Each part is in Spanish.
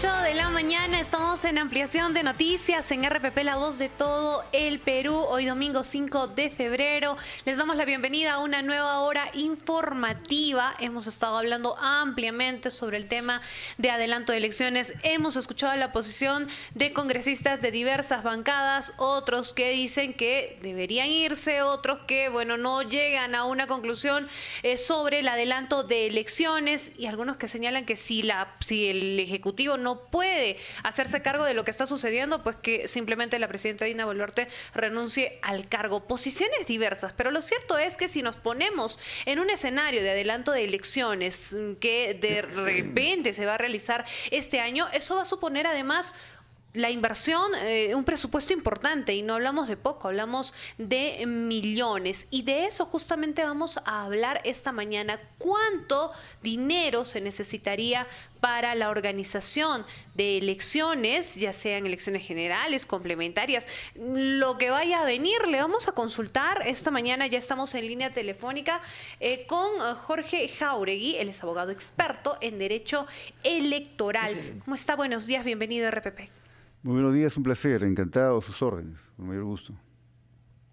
8 de la mañana, estamos en ampliación de noticias en RPP, la voz de todo el Perú. Hoy domingo 5 de febrero. Les damos la bienvenida a una nueva hora informativa. Hemos estado hablando ampliamente sobre el tema de adelanto de elecciones. Hemos escuchado la posición de congresistas de diversas bancadas, otros que dicen que deberían irse, otros que, bueno, no llegan a una conclusión sobre el adelanto de elecciones, y algunos que señalan que si el Ejecutivo no puede hacerse cargo de lo que está sucediendo, pues que simplemente la presidenta Dina Boluarte renuncie al cargo. Posiciones diversas, pero lo cierto es que si nos ponemos en un escenario de adelanto de elecciones que de repente se va a realizar este año, eso va a suponer además la inversión, un presupuesto importante, y no hablamos de poco, hablamos de millones, y de eso justamente vamos a hablar esta mañana. ¿Cuánto dinero se necesitaría para la organización de elecciones, ya sean elecciones generales, complementarias, lo que vaya a venir? Le vamos a consultar esta mañana. Ya estamos en línea telefónica con Jorge Jáuregui. Él es abogado experto en derecho electoral. ¿Cómo está? Buenos días, bienvenido a RPP. Muy buenos días, un placer, encantado, a sus órdenes, con mayor gusto.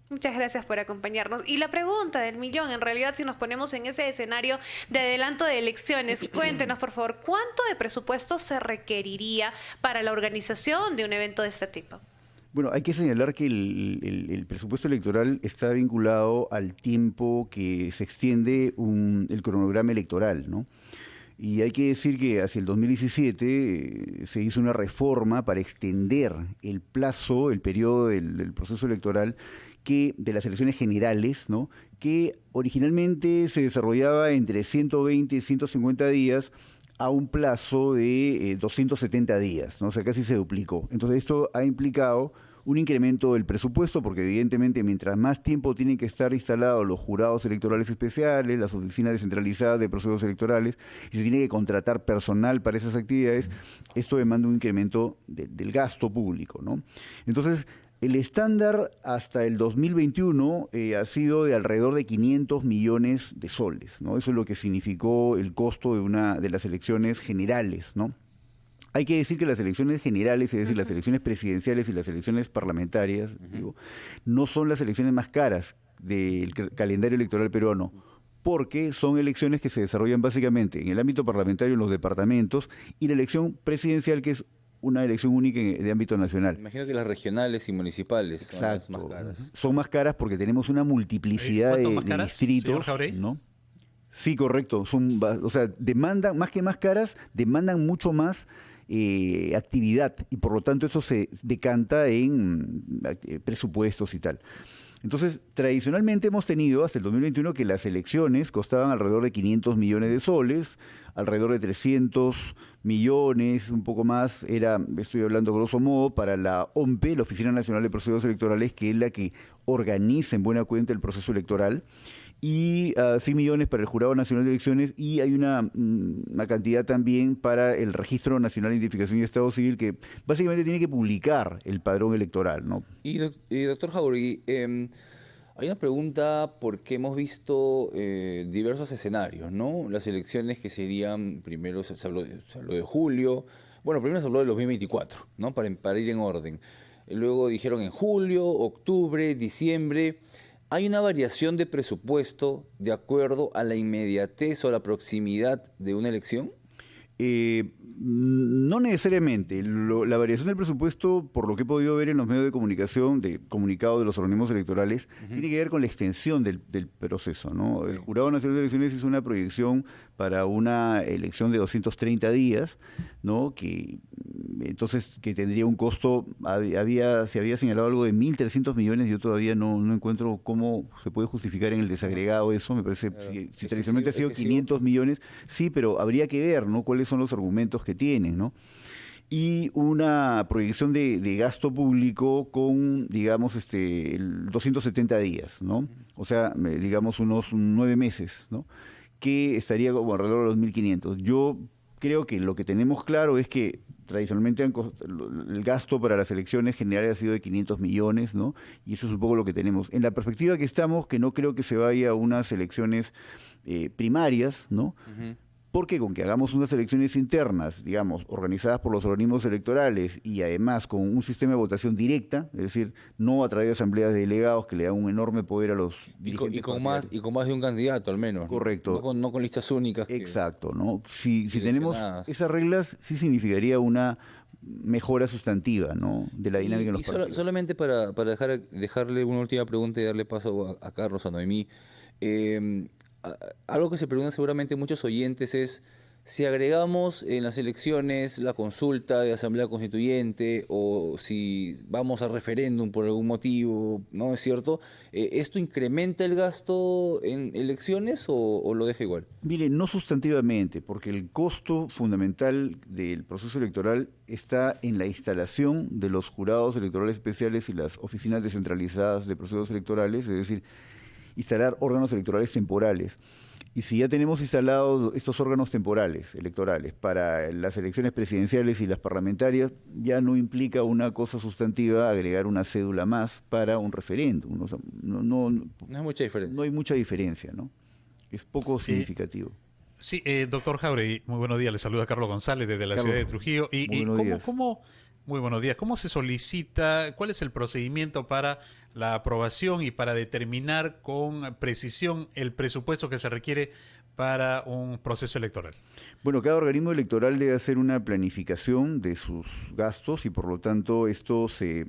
Muchas gracias por acompañarnos. Y la pregunta del millón, en realidad, si nos ponemos en ese escenario de adelanto de elecciones, cuéntenos, por favor, ¿cuánto de presupuesto se requeriría para la organización de un evento de este tipo? Bueno, hay que señalar que el presupuesto electoral está vinculado al tiempo que se extiende el cronograma electoral, ¿no? Y hay que decir que hacia el 2017 se hizo una reforma para extender el plazo, el periodo del proceso electoral de las elecciones generales, ¿no? Que originalmente se desarrollaba entre 120 y 150 días a un plazo de 270 días, ¿no? O sea, casi se duplicó. Entonces esto ha implicado un incremento del presupuesto, porque evidentemente mientras más tiempo tienen que estar instalados los jurados electorales especiales, las oficinas descentralizadas de procesos electorales, y se tiene que contratar personal para esas actividades, esto demanda un incremento del gasto público, ¿no? Entonces, el estándar hasta el 2021 ha sido de alrededor de 500 millones de soles, ¿no? Eso es lo que significó el costo de las elecciones generales, ¿no? Hay que decir que las elecciones generales, es decir, las elecciones presidenciales y las elecciones parlamentarias, digo, no son las elecciones más caras del calendario electoral peruano, porque son elecciones que se desarrollan básicamente en el ámbito parlamentario, en los departamentos, y la elección presidencial, que es una elección única de ámbito nacional. Imagino que las regionales y municipales son las más caras. Son más caras porque tenemos una multiplicidad de distritos, ¿no? Sí, correcto. O sea, demandan, más que más caras, demandan mucho más actividad, y por lo tanto eso se decanta en presupuestos y tal. Entonces, tradicionalmente hemos tenido hasta el 2021 que las elecciones costaban alrededor de 500 millones de soles, alrededor de 300 millones, un poco más, estoy hablando grosso modo, para la OMPE, la Oficina Nacional de Procesos Electorales, que es la que organiza en buena cuenta el proceso electoral, y 100 millones para el Jurado Nacional de Elecciones, y hay una cantidad también para el Registro Nacional de Identificación y Estado Civil, que básicamente tiene que publicar el padrón electoral, ¿no? Y doctor Jáuregui, hay una pregunta porque hemos visto diversos escenarios, ¿no? Las elecciones que serían, primero se habló de julio, bueno, primero se habló de 2024, ¿no? Para ir en orden. Luego dijeron en julio, octubre, diciembre. ¿Hay una variación de presupuesto de acuerdo a la inmediatez o a la proximidad de una elección? No necesariamente. La variación del presupuesto, por lo que he podido ver en los medios de comunicación, de comunicado de los organismos electorales, tiene que ver con la extensión del proceso, ¿no? El Jurado Nacional de Elecciones hizo una proyección para una elección de 230 días, ¿no? Que tendría un costo, se había señalado algo de 1.300 millones, yo todavía no encuentro cómo se puede justificar en el desagregado eso, me parece, si tradicionalmente ha sido 500 millones, sí, pero habría que ver, ¿no? Cuáles son los argumentos que tienen, ¿no? Y una proyección de gasto público con, digamos, 270 días, ¿no? O sea, digamos unos 9 meses, ¿no? Que estaría como alrededor de los 1.500. Yo creo que lo que tenemos claro es que tradicionalmente el gasto para las elecciones generales ha sido de 500 millones, ¿no? Y eso es un poco lo que tenemos. En la perspectiva que estamos, que no creo que se vaya a unas elecciones primarias, ¿no? Porque con que hagamos unas elecciones internas, digamos, organizadas por los organismos electorales y además con un sistema de votación directa, es decir, no a través de asambleas de delegados que le dan un enorme poder a los dirigentes Y con más de un candidato al menos, ¿no? Correcto. No con listas únicas. Exacto, ¿no? Si tenemos direccionadas. esas reglas, sí significaría una mejora sustantiva, ¿no?, de la dinámica en los partidos. Solamente para dejarle una última pregunta y darle paso a Carlos, a Noemí. Algo que se preguntan seguramente muchos oyentes es si agregamos en las elecciones la consulta de Asamblea Constituyente o si vamos a referéndum por algún motivo, ¿no es cierto? ¿Esto incrementa el gasto en elecciones o lo deja igual? Mire, no sustantivamente, porque el costo fundamental del proceso electoral está en la instalación de los jurados electorales especiales y las oficinas descentralizadas de procesos electorales, es decir, instalar órganos electorales temporales. Y si ya tenemos instalados estos órganos temporales electorales para las elecciones presidenciales y las parlamentarias, ya no implica una cosa sustantiva agregar una cédula más para un referéndum. No hay mucha diferencia. No hay mucha diferencia, ¿no? Es poco significativo. Sí, doctor Jáuregui, muy buenos días. Le saluda Carlos González desde la ciudad de Trujillo. Muy buenos días. ¿Cómo se solicita, cuál es el procedimiento para la aprobación y para determinar con precisión el presupuesto que se requiere para un proceso electoral? Bueno, cada organismo electoral debe hacer una planificación de sus gastos y por lo tanto esto se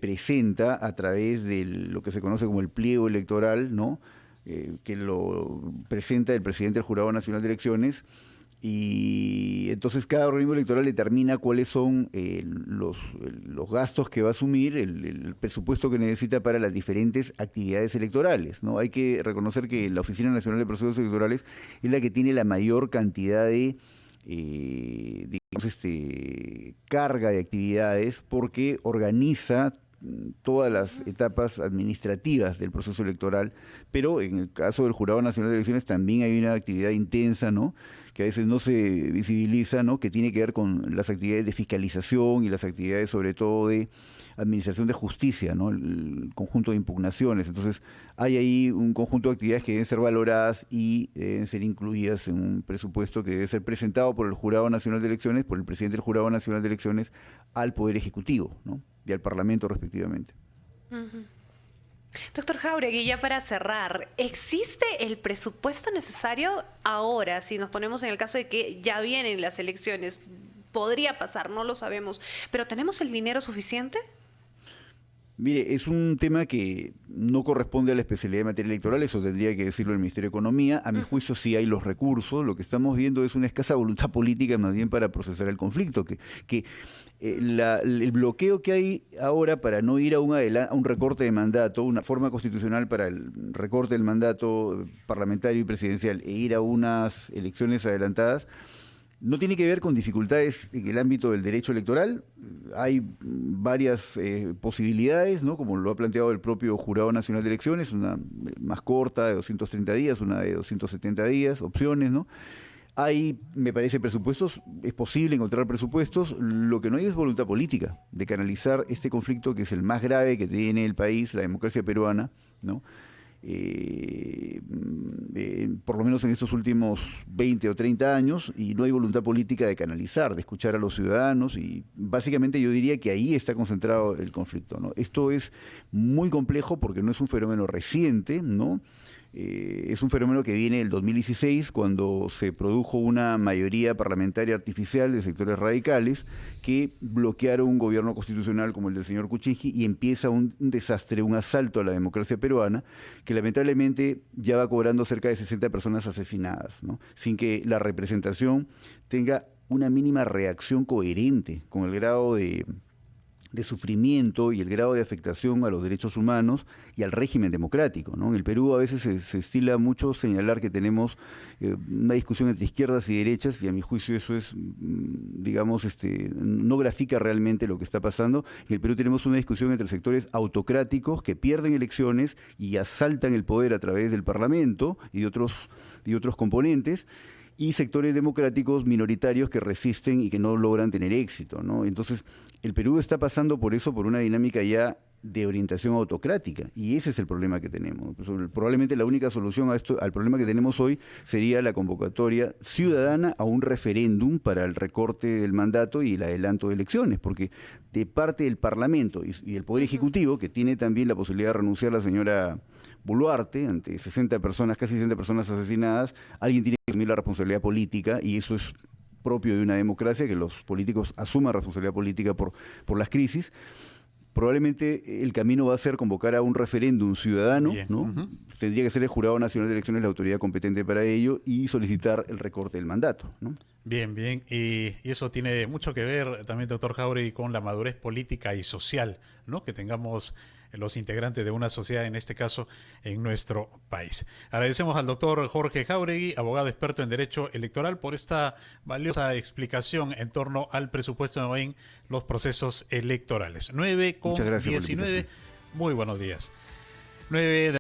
presenta a través de lo que se conoce como el pliego electoral, ¿no? Que lo presenta el presidente del Jurado Nacional de Elecciones. Y entonces cada organismo electoral determina cuáles son los gastos que va a asumir, el presupuesto que necesita para las diferentes actividades electorales, ¿no? Hay que reconocer que la Oficina Nacional de Procesos Electorales es la que tiene la mayor cantidad de carga de actividades porque organiza todas las etapas administrativas del proceso electoral, pero en el caso del Jurado Nacional de Elecciones también hay una actividad intensa, ¿no?, que a veces no se visibiliza, ¿no?, que tiene que ver con las actividades de fiscalización y las actividades sobre todo de administración de justicia, ¿no?, el conjunto de impugnaciones. Entonces hay ahí un conjunto de actividades que deben ser valoradas y deben ser incluidas en un presupuesto que debe ser presentado por el Jurado Nacional de Elecciones, por el presidente del Jurado Nacional de Elecciones, al Poder Ejecutivo, ¿no?, y al Parlamento respectivamente. Doctor Jáuregui, ya para cerrar, ¿existe el presupuesto necesario ahora? Si nos ponemos en el caso de que ya vienen las elecciones, podría pasar, no lo sabemos, pero ¿tenemos el dinero suficiente? Mire, es un tema que no corresponde a la especialidad de materia electoral, eso tendría que decirlo el Ministerio de Economía. A mi juicio sí hay los recursos, lo que estamos viendo es una escasa voluntad política más bien para procesar el conflicto, el bloqueo que hay ahora para no ir a un recorte de mandato, una forma constitucional para el recorte del mandato parlamentario y presidencial e ir a unas elecciones adelantadas, no tiene que ver con dificultades en el ámbito del derecho electoral. Hay varias posibilidades, ¿no?, como lo ha planteado el propio Jurado Nacional de Elecciones, una más corta de 230 días, una de 270 días, opciones, ¿no? Hay, me parece, presupuestos, es posible encontrar presupuestos, lo que no hay es voluntad política de canalizar este conflicto que es el más grave que tiene el país, la democracia peruana, ¿no? Por lo menos en estos últimos 20 o 30 años, y no hay voluntad política de canalizar, de escuchar a los ciudadanos, y básicamente yo diría que ahí está concentrado el conflicto, ¿no? Esto es muy complejo porque no es un fenómeno reciente, ¿no? Es un fenómeno que viene del 2016, cuando se produjo una mayoría parlamentaria artificial de sectores radicales que bloquearon un gobierno constitucional como el del señor Kuczynski y empieza un desastre, un asalto a la democracia peruana que lamentablemente ya va cobrando cerca de 60 personas asesinadas, ¿no?, sin que la representación tenga una mínima reacción coherente con el grado de sufrimiento y el grado de afectación a los derechos humanos y al régimen democrático, ¿no? En el Perú a veces se estila mucho señalar que tenemos una discusión entre izquierdas y derechas, y a mi juicio eso es, digamos, no grafica realmente lo que está pasando. En el Perú tenemos una discusión entre sectores autocráticos que pierden elecciones y asaltan el poder a través del Parlamento y de otros componentes, y sectores democráticos minoritarios que resisten y que no logran tener éxito, ¿no? Entonces, el Perú está pasando por eso, por una dinámica ya de orientación autocrática, y ese es el problema que tenemos. Probablemente la única solución a esto, al problema que tenemos hoy, sería la convocatoria ciudadana a un referéndum para el recorte del mandato y el adelanto de elecciones, porque de parte del Parlamento y del Poder Ejecutivo, que tiene también la posibilidad de renunciar la señora Boluarte, ante 60 personas, casi 60 personas asesinadas, alguien tiene que asumir la responsabilidad política, y eso es propio de una democracia, que los políticos asuman responsabilidad política por las crisis. Probablemente el camino va a ser convocar a un referéndum ciudadano, ¿no? Tendría que ser el Jurado Nacional de Elecciones la autoridad competente para ello, y solicitar el recorte del mandato, ¿no? Bien. Y eso tiene mucho que ver también, doctor Jáuregui, con la madurez política y social, ¿no?, que tengamos los integrantes de una sociedad, en este caso en nuestro país. Agradecemos al doctor Jorge Jáuregui, abogado experto en Derecho Electoral, por esta valiosa explicación en torno al presupuesto en los procesos electorales. 9:19. Muy buenos días. 9